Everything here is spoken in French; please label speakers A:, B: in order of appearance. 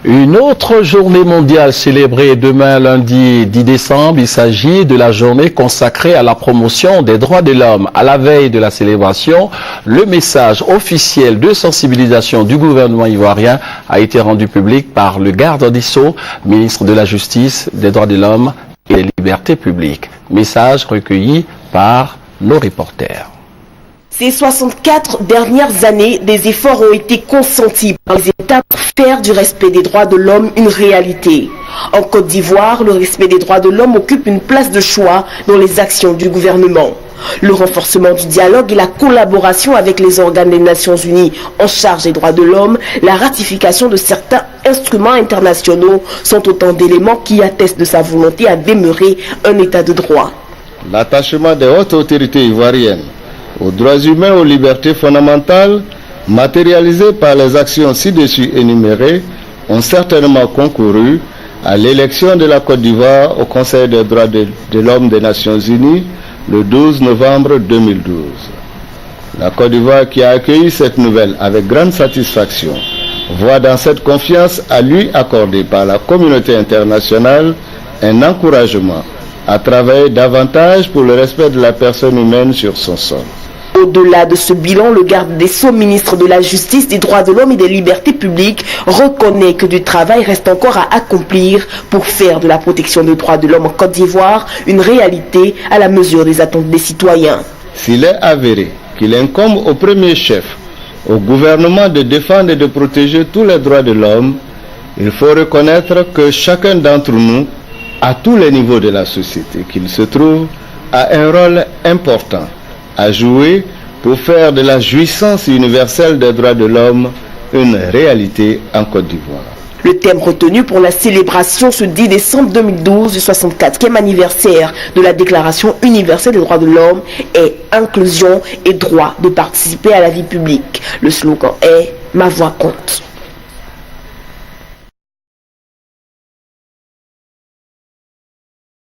A: Une autre journée mondiale célébrée demain lundi 10 décembre. Il s'agit de la journée consacrée à la promotion des droits de l'homme. À la veille de la célébration, le message officiel de sensibilisation du gouvernement ivoirien a été rendu public par le garde des Sceaux, ministre de la Justice, des droits de l'homme et des libertés publiques. Message recueilli par nos reporters.
B: Ces 64 dernières années, des efforts ont été consentis par les États pour faire du respect des droits de l'homme une réalité. En Côte d'Ivoire, le respect des droits de l'homme occupe une place de choix dans les actions du gouvernement. Le renforcement du dialogue et la collaboration avec les organes des Nations Unies en charge des droits de l'homme, la ratification de certains instruments internationaux sont autant d'éléments qui attestent de sa volonté à demeurer un État de droit.
C: L'attachement des hautes autorités ivoiriennes aux droits humains et aux libertés fondamentales, matérialisées par les actions ci-dessus énumérées, ont certainement concouru à l'élection de la Côte d'Ivoire au Conseil des droits de l'homme des Nations Unies le 12 novembre 2012. La Côte d'Ivoire, qui a accueilli cette nouvelle avec grande satisfaction, voit dans cette confiance à lui accordée par la communauté internationale un encouragement à travailler davantage pour le respect de la personne humaine sur son sol.
B: Au-delà de ce bilan, le garde des Sceaux, ministre de la Justice, des droits de l'homme et des libertés publiques, reconnaît que du travail reste encore à accomplir pour faire de la protection des droits de l'homme en Côte d'Ivoire une réalité à la mesure des attentes des citoyens.
C: S'il est avéré qu'il incombe au premier chef au gouvernement de défendre et de protéger tous les droits de l'homme, il faut reconnaître que chacun d'entre nous, à tous les niveaux de la société qu'il se trouve, a un rôle important à jouer pour faire de la jouissance universelle des droits de l'homme une réalité en Côte d'Ivoire.
B: Le thème retenu pour la célébration ce 10 décembre 2012 du 64e anniversaire de la Déclaration universelle des droits de l'homme est « Inclusion et droit de participer à la vie publique ». Le slogan est « Ma voix compte ».